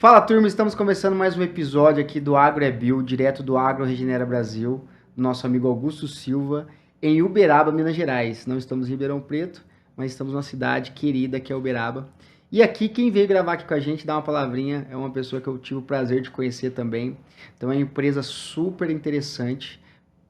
Fala, turma, estamos começando mais um episódio aqui do Agro é Bio, direto do Agro Regenera Brasil, do nosso amigo Augusto Silva, em Uberaba, Minas Gerais. Não estamos em Ribeirão Preto, mas estamos numa cidade querida que é Uberaba. E aqui quem veio gravar aqui com a gente, dar uma palavrinha, é uma pessoa que eu tive o prazer de conhecer também. Então é uma empresa super interessante,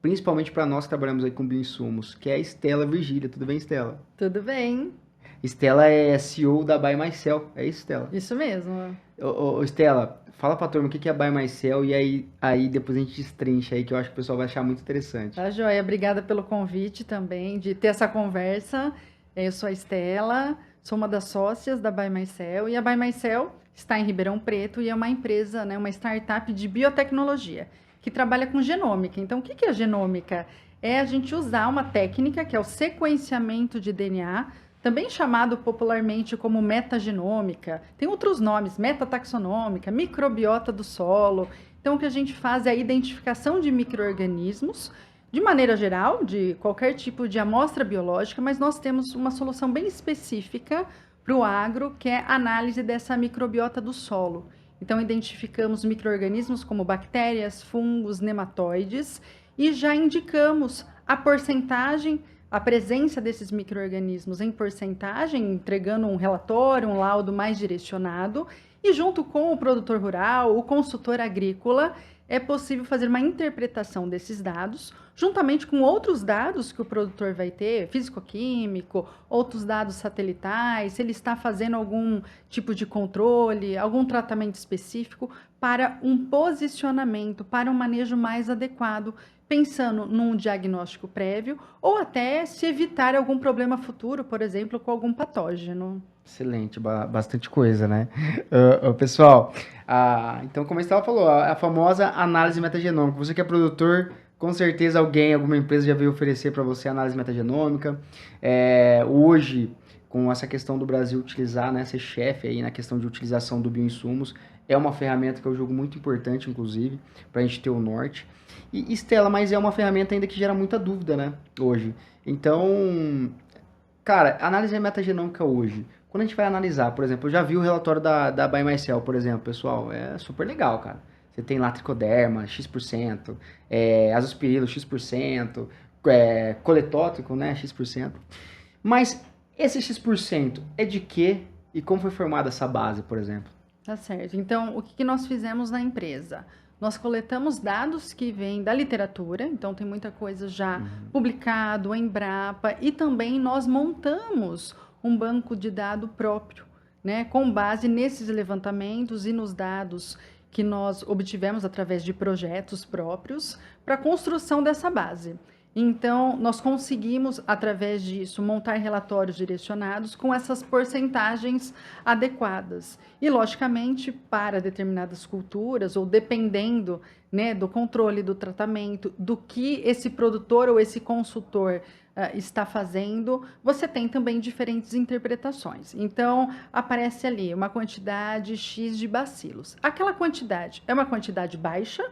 principalmente para nós que trabalhamos aí com bioinsumos, que é a Estela Virgília. Tudo bem, Estela? Tudo bem, Estela é CEO da Buy Myself, é isso, Estela? isso mesmo. Ô, Estela, fala pra turma o que que é Buy Myself e aí depois a gente destrincha aí que eu acho que o pessoal vai achar muito interessante. Tá, joia? Obrigada pelo convite também, de ter essa conversa. Eu sou a Estela, sou uma das sócias da Buy Mycel, e a Buy Mycel está em Ribeirão Preto e é uma empresa, né, uma startup de biotecnologia, que trabalha com genômica. Então, o que que é genômica? É a gente usar uma técnica que é o sequenciamento de DNA, também chamado popularmente como metagenômica. Tem outros nomes, metataxonômica, microbiota do solo. Então, o que a gente faz é a identificação de micro-organismos, de maneira geral, de qualquer tipo de amostra biológica, mas nós temos uma solução bem específica para o agro, que é a análise dessa microbiota do solo. Então, identificamos micro-organismos como bactérias, fungos, nematóides, e já indicamos a porcentagem, a presença desses micro-organismos em porcentagem, entregando um relatório, um laudo mais direcionado, e junto com o produtor rural, o consultor agrícola, é possível fazer uma interpretação desses dados, juntamente com outros dados que o produtor vai ter, físico-químico, outros dados satelitais, se ele está fazendo algum tipo de controle, algum tratamento específico, para um posicionamento, para um manejo mais adequado, pensando num diagnóstico prévio ou até se evitar algum problema futuro, por exemplo, com algum patógeno. Excelente, bastante coisa, né? Pessoal, então como a Estela falou, a famosa análise metagenômica. Você que é produtor, com certeza alguma empresa já veio oferecer para você análise metagenômica. Hoje, com essa questão do Brasil utilizar, né, ser chefe aí na questão de utilização do bioinsumos, é uma ferramenta que eu julgo muito importante, inclusive, para a gente ter o norte. E Estela, mas é uma ferramenta ainda que gera muita dúvida, né, hoje. Então, cara, análise metagenômica hoje, quando a gente vai analisar, por exemplo, eu já vi o relatório da Buy Myself, por exemplo, pessoal, é super legal, cara. Você tem lá tricoderma, X%, azospirilo, X%, coletótrico, né, X%. Mas esse X% é de quê e como foi formada essa base, por exemplo? Tá certo. Então, o que que nós fizemos na empresa? Nós coletamos dados que vêm da literatura, então tem muita coisa já publicado, em Embrapa, e também nós montamos um banco de dados próprio, né, com base nesses levantamentos e nos dados que nós obtivemos através de projetos próprios para a construção dessa base. Então, nós conseguimos, através disso, montar relatórios direcionados com essas porcentagens adequadas. E, logicamente, para determinadas culturas, ou dependendo, né, do controle do tratamento, do que esse produtor ou esse consultor está fazendo, você tem também diferentes interpretações. Então, aparece ali uma quantidade X de bacilos. Aquela quantidade é uma quantidade baixa,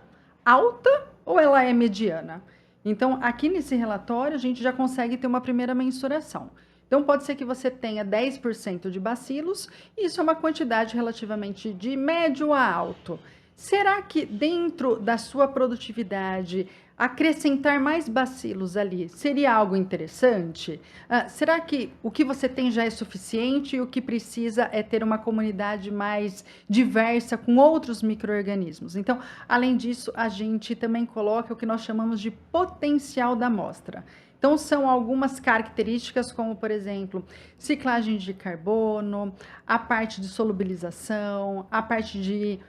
alta ou ela é mediana? Então, aqui nesse relatório, a gente já consegue ter uma primeira mensuração. Então, pode ser que você tenha 10% de bacilos, e isso é uma quantidade relativamente de médio a alto. Será que dentro da sua produtividade, acrescentar mais bacilos ali seria algo interessante? Será que o que você tem já é suficiente e o que precisa é ter uma comunidade mais diversa com outros micro-organismos? Então, além disso, a gente também coloca o que nós chamamos de potencial da amostra. Então, são algumas características, como, por exemplo, ciclagem de carbono, a parte de solubilização, a parte de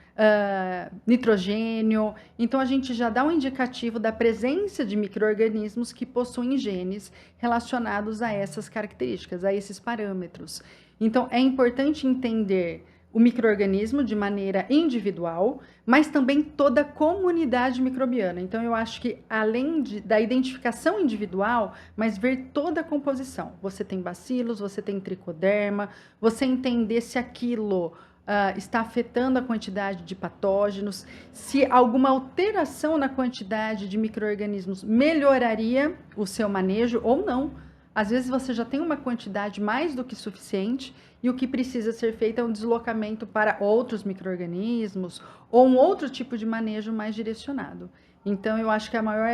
nitrogênio. Então, a gente já dá um indicativo da presença de micro-organismos que possuem genes relacionados a essas características, a esses parâmetros. Então, é importante entender o micro-organismo de maneira individual, mas também toda a comunidade microbiana. Então, eu acho que, além da identificação individual, mas ver toda a composição. Você tem bacilos, você tem tricoderma, você entender se aquilo está afetando a quantidade de patógenos, se alguma alteração na quantidade de micro-organismos melhoraria o seu manejo ou não. Às vezes você já tem uma quantidade mais do que suficiente e o que precisa ser feito é um deslocamento para outros micro-organismos ou um outro tipo de manejo mais direcionado. Então, eu acho que a maior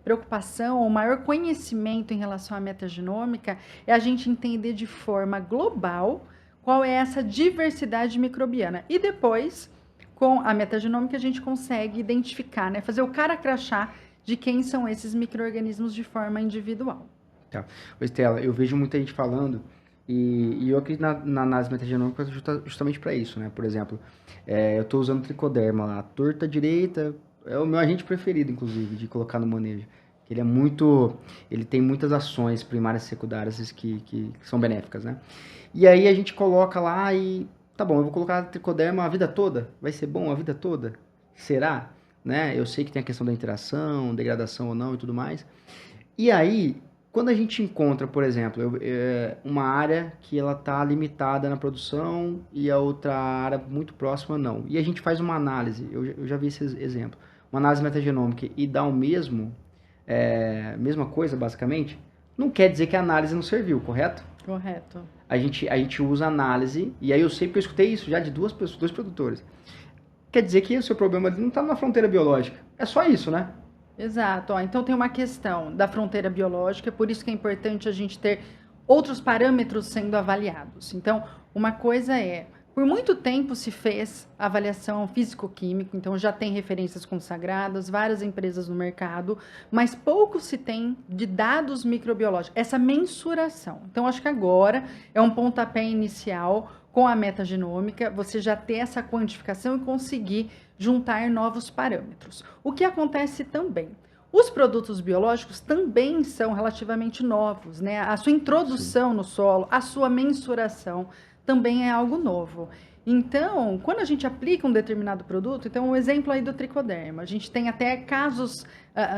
preocupação, o maior conhecimento em relação à metagenômica é a gente entender de forma global qual é essa diversidade microbiana. E depois, com a metagenômica, a gente consegue identificar, né, fazer o cara crachá de quem são esses micro-organismos de forma individual. Tá. Ô, Estela, eu vejo muita gente falando, e eu acredito na análise metagenômica justamente para isso, né? Por exemplo, eu estou usando tricoderma lá, torta direita, é o meu agente preferido, inclusive, de colocar no manejo. Ele é muito, ele tem muitas ações primárias e secundárias que são benéficas, né? E aí a gente coloca lá e, tá bom, eu vou colocar tricoderma a vida toda, vai ser bom a vida toda? Será? Né? Eu sei que tem a questão da interação, degradação ou não e tudo mais. E aí, quando a gente encontra, por exemplo, uma área que ela está limitada na produção e a outra área muito próxima não, e a gente faz uma análise, eu já vi esse exemplo, uma análise metagenômica e dá o mesma coisa basicamente, não quer dizer que a análise não serviu, correto? Correto. A gente usa análise, e aí eu sei porque eu escutei isso já de dois produtores. Quer dizer que o seu problema não está na fronteira biológica, é só isso, né? Exato. Ó, então tem uma questão da fronteira biológica, por isso que é importante a gente ter outros parâmetros sendo avaliados. Então, uma coisa é, por muito tempo se fez avaliação físico-química, então já tem referências consagradas, várias empresas no mercado, mas pouco se tem de dados microbiológicos, essa mensuração. Então, acho que agora é um pontapé inicial com a metagenômica, você já ter essa quantificação e conseguir juntar novos parâmetros. O que acontece também? Os produtos biológicos também são relativamente novos, né? A sua introdução no solo, a sua mensuração também é algo novo. Então, quando a gente aplica um determinado produto, então um exemplo aí do tricoderma, a gente tem até casos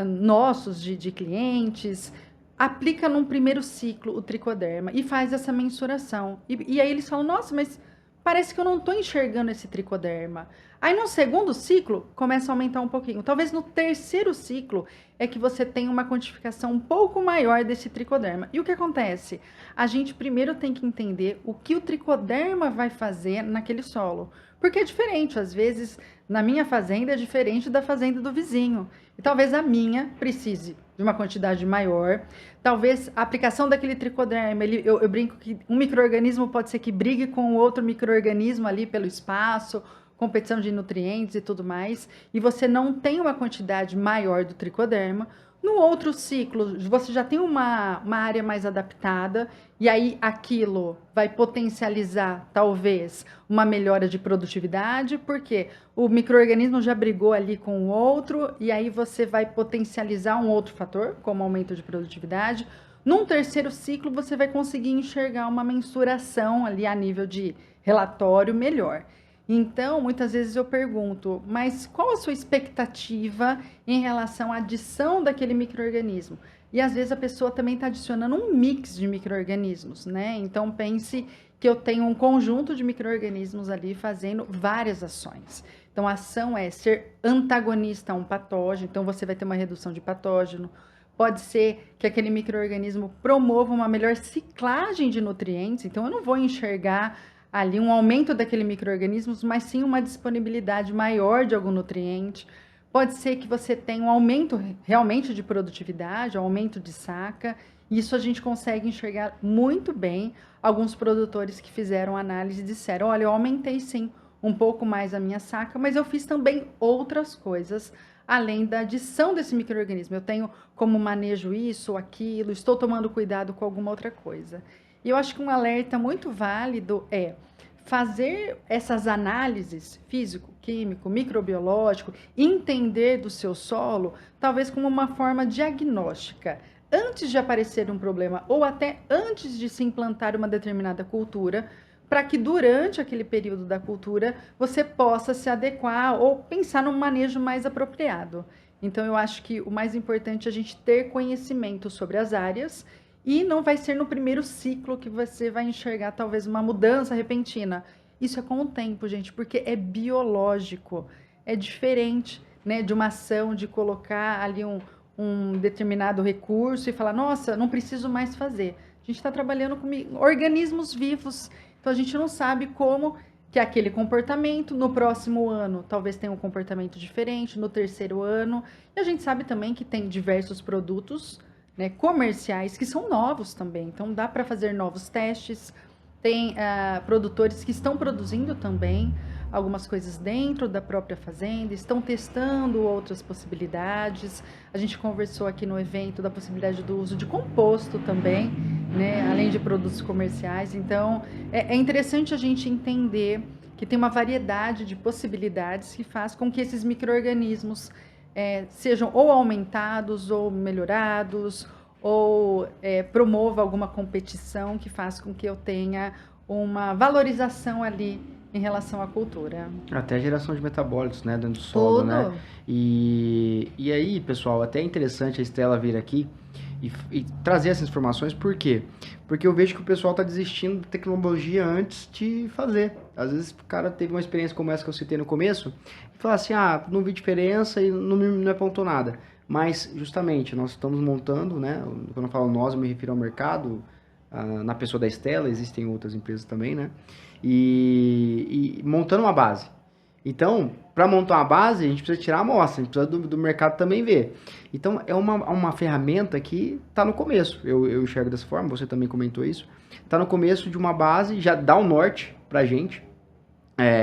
nossos de clientes, aplica num primeiro ciclo o tricoderma e faz essa mensuração. E aí eles falam, nossa, mas parece que eu não estou enxergando esse tricoderma. Aí no segundo ciclo, começa a aumentar um pouquinho. Talvez no terceiro ciclo é que você tenha uma quantificação um pouco maior desse tricoderma. E o que acontece? A gente primeiro tem que entender o que o tricoderma vai fazer naquele solo. Porque é diferente, às vezes, na minha fazenda é diferente da fazenda do vizinho. E talvez a minha precise de uma quantidade maior. Talvez a aplicação daquele tricoderma, eu brinco que um micro-organismo pode ser que brigue com outro micro-organismo ali pelo espaço, competição de nutrientes e tudo mais, e você não tem uma quantidade maior do tricoderma. No outro ciclo, você já tem uma área mais adaptada, e aí aquilo vai potencializar, talvez, uma melhora de produtividade, porque o micro-organismo já brigou ali com o outro, e aí você vai potencializar um outro fator, como aumento de produtividade. Num terceiro ciclo, você vai conseguir enxergar uma mensuração ali a nível de relatório melhor. Então, muitas vezes eu pergunto, mas qual a sua expectativa em relação à adição daquele micro-organismo? E às vezes a pessoa também está adicionando um mix de micro-organismos, né? Então, pense que eu tenho um conjunto de micro-organismos ali fazendo várias ações. Então, a ação é ser antagonista a um patógeno, então você vai ter uma redução de patógeno. Pode ser que aquele micro-organismo promova uma melhor ciclagem de nutrientes, então eu não vou enxergar ali um aumento daquele micro-organismo, mas sim uma disponibilidade maior de algum nutriente. Pode ser que você tenha um aumento realmente de produtividade, um aumento de saca. Isso a gente consegue enxergar muito bem. Alguns produtores que fizeram análise disseram, olha, eu aumentei sim um pouco mais a minha saca, mas eu fiz também outras coisas, além da adição desse micro-organismo. Eu tenho como manejo isso ou aquilo, estou tomando cuidado com alguma outra coisa. E eu acho que um alerta muito válido é fazer essas análises físico, químico, microbiológico, entender do seu solo, talvez como uma forma diagnóstica, antes de aparecer um problema ou até antes de se implantar uma determinada cultura, para que durante aquele período da cultura você possa se adequar ou pensar num manejo mais apropriado. Então, eu acho que o mais importante é a gente ter conhecimento sobre as áreas. E não vai ser no primeiro ciclo que você vai enxergar talvez uma mudança repentina. Isso é com o tempo, gente, porque é biológico. É diferente, né, de uma ação de colocar ali um determinado recurso e falar, nossa, não preciso mais fazer. A gente está trabalhando com organismos vivos, então a gente não sabe como que aquele comportamento no próximo ano talvez tenha um comportamento diferente, no terceiro ano. E a gente sabe também que tem diversos produtos, né, comerciais que são novos também, então dá para fazer novos testes. Tem produtores que estão produzindo também algumas coisas dentro da própria fazenda, estão testando outras possibilidades. A gente conversou aqui no evento da possibilidade do uso de composto também, né, além de produtos comerciais. Então, é interessante a gente entender que tem uma variedade de possibilidades que faz com que esses micro-organismos sejam ou aumentados ou melhorados, ou promova alguma competição que faz com que eu tenha uma valorização ali em relação à cultura. Até a geração de metabólitos, né, dentro do solo, né? Tudo. E aí, pessoal, até é interessante a Estela vir aqui e trazer essas informações, por quê? Porque eu vejo que o pessoal está desistindo da tecnologia antes de fazer. Às vezes o cara teve uma experiência como essa que eu citei no começo, e fala assim, não vi diferença e não apontou nada. Mas, justamente, nós estamos montando, né? Quando eu falo nós, eu me refiro ao mercado, na pessoa da Estela, existem outras empresas também, né? E montando uma base. Então, para montar uma base, a gente precisa tirar a amostra, a gente precisa do mercado também ver. Então, é uma ferramenta que está no começo. Eu enxergo dessa forma, você também comentou isso. Está no começo de uma base, já dá o norte para a gente,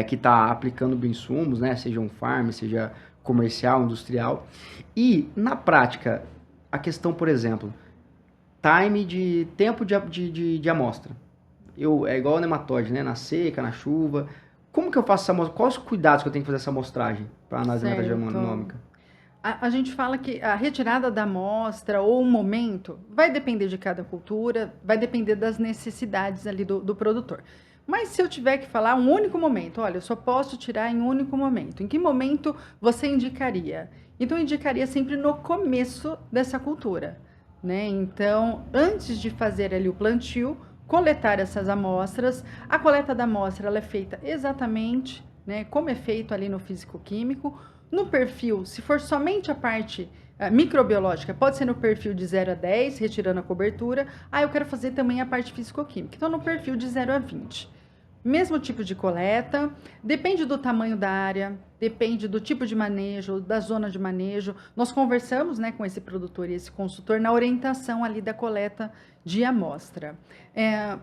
que está aplicando bioinsumos, né? Seja um farm, seja comercial, industrial. E, na prática, a questão, por exemplo, tempo de amostra. É igual o nematóide, né? Na seca, na chuva. Como que eu faço essa amostragem? Quais os cuidados que eu tenho que fazer essa amostragem para análise metagenômica? A gente fala que a retirada da amostra ou o momento vai depender de cada cultura, vai depender das necessidades ali do produtor. Mas se eu tiver que falar um único momento, olha, eu só posso tirar em um único momento. Em que momento você indicaria? Então, eu indicaria sempre no começo dessa cultura, né? Então, antes de fazer ali o plantio, coletar essas amostras. A coleta da amostra ela é feita exatamente, né, como é feito ali no físico-químico. No perfil, se for somente a parte microbiológica, pode ser no perfil de 0 a 10, retirando a cobertura. Eu quero fazer também a parte físico-química. Então, no perfil de 0 a 20. Mesmo tipo de coleta, depende do tamanho da área, depende do tipo de manejo, da zona de manejo. Nós conversamos, né, com esse produtor e esse consultor na orientação ali da coleta de amostra.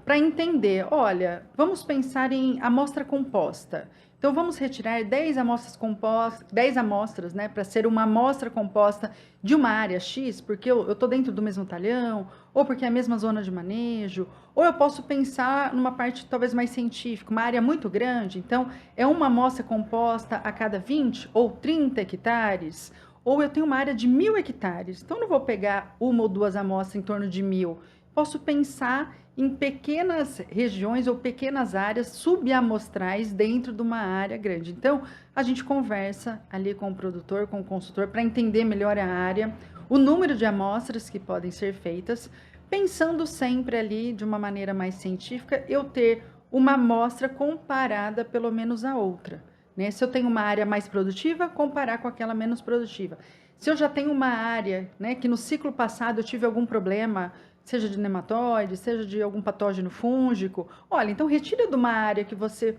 Para entender, olha, vamos pensar em amostra composta. Então, vamos retirar 10 amostras compostas, 10 amostras, né, para ser uma amostra composta de uma área X, porque eu estou dentro do mesmo talhão, ou porque é a mesma zona de manejo, ou eu posso pensar numa parte talvez mais científica, uma área muito grande, então é uma amostra composta a cada 20 ou 30 hectares, ou eu tenho uma área de 1.000 hectares, então não vou pegar uma ou duas amostras em torno de 1.000, posso pensar em pequenas regiões ou pequenas áreas subamostrais dentro de uma área grande. Então, a gente conversa ali com o produtor, com o consultor, para entender melhor a área, o número de amostras que podem ser feitas, pensando sempre ali de uma maneira mais científica, eu ter uma amostra comparada pelo menos a outra, né? Se eu tenho uma área mais produtiva, comparar com aquela menos produtiva. Se eu já tenho uma área, né, que no ciclo passado eu tive algum problema, seja de nematóide, seja de algum patógeno fúngico, olha, então retira de uma área que você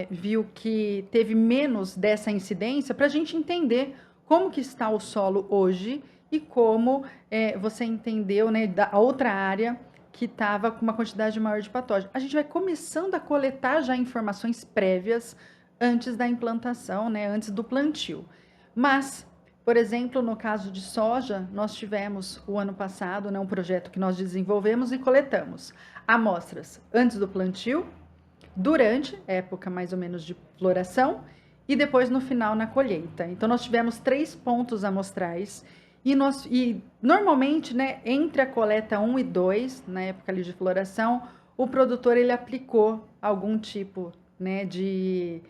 viu que teve menos dessa incidência, para a gente entender como que está o solo hoje e como você entendeu, né, da outra área que estava com uma quantidade maior de patógeno. A gente vai começando a coletar já informações prévias antes da implantação, né, antes do plantio. Mas, por exemplo, no caso de soja, nós tivemos o ano passado, né, um projeto que nós desenvolvemos e coletamos amostras antes do plantio, durante a época mais ou menos de floração e depois no final na colheita. Então, nós tivemos 3 pontos amostrais e normalmente, né, entre a coleta 1 e 2, na época ali de floração, o produtor ele aplicou algum tipo, né, de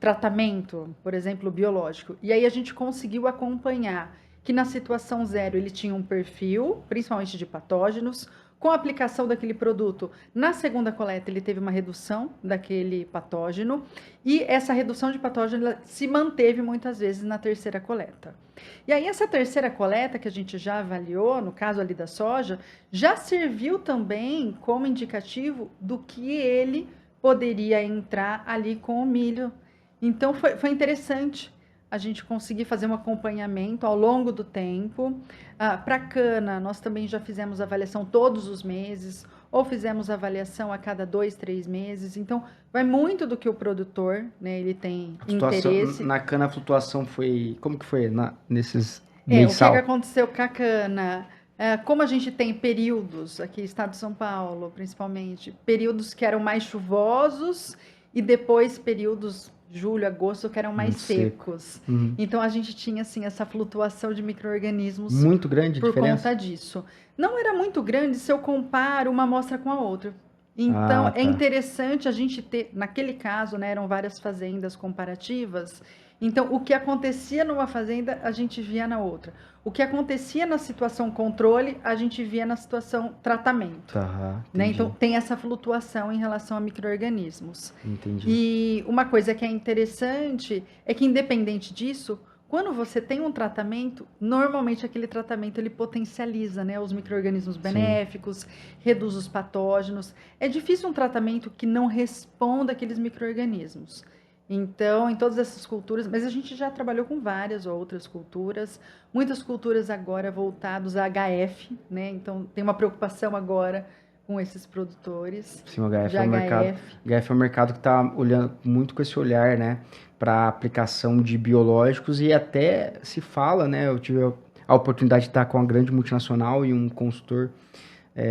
tratamento, por exemplo, biológico. E aí a gente conseguiu acompanhar que na situação 0 ele tinha um perfil, principalmente de patógenos, com a aplicação daquele produto na segunda coleta, ele teve uma redução daquele patógeno e essa redução de patógeno se manteve muitas vezes na terceira coleta. E aí essa terceira coleta que a gente já avaliou, no caso ali da soja, já serviu também como indicativo do que ele poderia entrar ali com o milho. Então foi interessante a gente conseguir fazer um acompanhamento ao longo do tempo. Para cana, nós também já fizemos avaliação todos os meses, ou fizemos avaliação a cada 2, 3 meses. Então, vai muito do que o produtor, né, ele tem interesse. Na cana, a flutuação foi... Como que foi nesses O que mensal? aconteceu com a cana? Como a gente tem períodos, aqui estado de São Paulo, principalmente, períodos que eram mais chuvosos e depois períodos julho, agosto, que eram mais secos. Uhum. Então, a gente tinha, assim, essa flutuação de micro-organismos muito grande por diferença? conta disso. Não era muito grande se eu comparo uma amostra com a outra. Então, é interessante a gente ter, naquele caso, né, eram várias fazendas comparativas, então, o que acontecia numa fazenda, a gente via na outra. O que acontecia na situação controle, a gente via na situação tratamento. Né? Então, tem essa flutuação em relação a micro-organismos. Entendi. E uma coisa que é interessante é que, independente disso, quando você tem um tratamento, normalmente aquele tratamento ele potencializa, né, os micro-organismos benéficos, reduz os patógenos. É difícil um tratamento que não responda àqueles micro-organismos. Então, em todas essas culturas, mas a gente já trabalhou com várias outras culturas, muitas culturas agora voltadas a HF, né? Então, tem uma preocupação agora com esses produtores. Sim, o HF é um mercado que está olhando muito com esse olhar, né, para aplicação de biológicos e até se fala, né, eu tive a oportunidade de estar com uma grande multinacional e um consultor,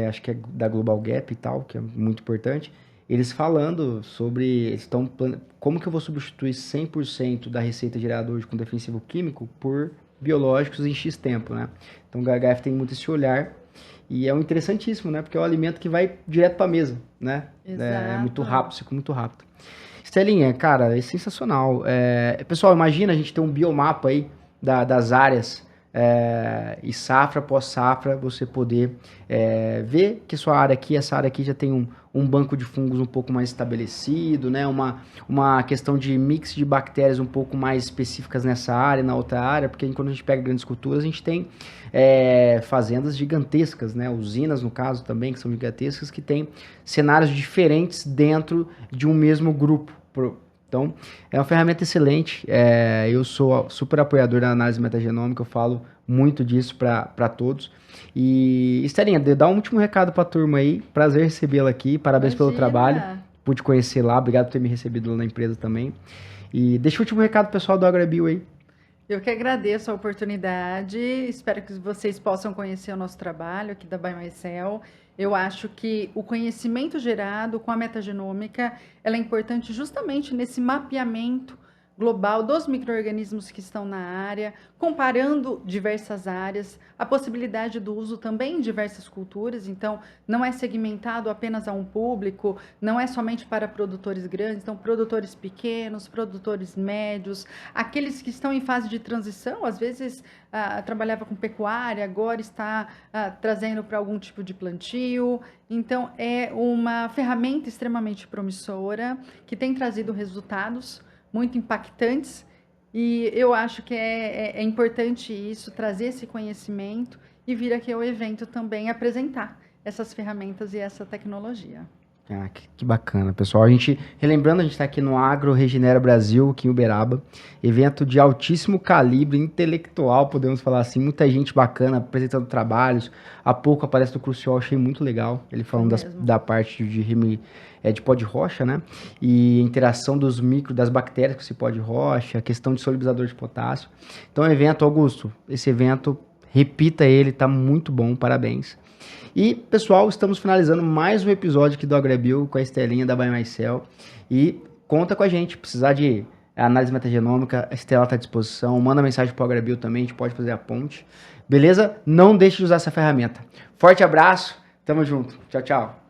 acho que é da Global Gap e tal, que é muito importante, eles falando sobre, como que eu vou substituir 100% da receita gerada hoje com defensivo químico por biológicos em X tempo, né? Então o HF tem muito esse olhar e é um interessantíssimo, né? Porque é um alimento que vai direto para a mesa, né? É muito rápido, fica muito rápido. Estelinha, cara, é sensacional. Pessoal, imagina a gente ter um biomapa aí das áreas e safra após safra, você poder ver que sua área aqui, essa área aqui já tem um banco de fungos um pouco mais estabelecido, né? Uma questão de mix de bactérias um pouco mais específicas nessa área, na outra área, porque quando a gente pega grandes culturas, a gente tem fazendas gigantescas, né? Usinas, no caso, também, que são gigantescas, que tem cenários diferentes dentro de um mesmo grupo. Então, é uma ferramenta excelente. Eu sou super apoiador da análise metagenômica, eu falo muito disso para todos. E, Estelinha, dá um último recado para a turma aí. Prazer recebê-la aqui. Parabéns pelo trabalho. Pude conhecer lá. Obrigado por ter me recebido lá na empresa também. E deixa o último recado pessoal do AgroBio aí. Eu que agradeço a oportunidade. Espero que vocês possam conhecer o nosso trabalho aqui da BioMyCell. Eu acho que o conhecimento gerado com a metagenômica, ela é importante justamente nesse mapeamento global dos micro-organismos que estão na área, comparando diversas áreas, a possibilidade do uso também em diversas culturas, então não é segmentado apenas a um público, não é somente para produtores grandes, então produtores pequenos, produtores médios, aqueles que estão em fase de transição, às vezes trabalhava com pecuária, agora está trazendo para algum tipo de plantio, então é uma ferramenta extremamente promissora, que tem trazido resultados muito impactantes, e eu acho que é importante isso, trazer esse conhecimento e vir aqui ao evento também apresentar essas ferramentas e essa tecnologia. Que bacana, pessoal. Relembrando, a gente está aqui no Agro Regenera Brasil, aqui em Uberaba, evento de altíssimo calibre intelectual, podemos falar assim, muita gente bacana apresentando trabalhos. Há pouco aparece do Crucial, achei muito legal, ele falando da parte de pó de rocha, né? E a interação das bactérias com esse pó de rocha, a questão de solubilizador de potássio. Então, evento, Augusto, esse evento, repita ele, tá muito bom, parabéns. E, pessoal, estamos finalizando mais um episódio aqui do AgroBio com a Estelinha da BioMyCell. E conta com a gente, precisar de análise metagenômica, a Estela está à disposição, manda mensagem para o AgroBio também, a gente pode fazer a ponte. Beleza? Não deixe de usar essa ferramenta. Forte abraço, tamo junto. Tchau, tchau.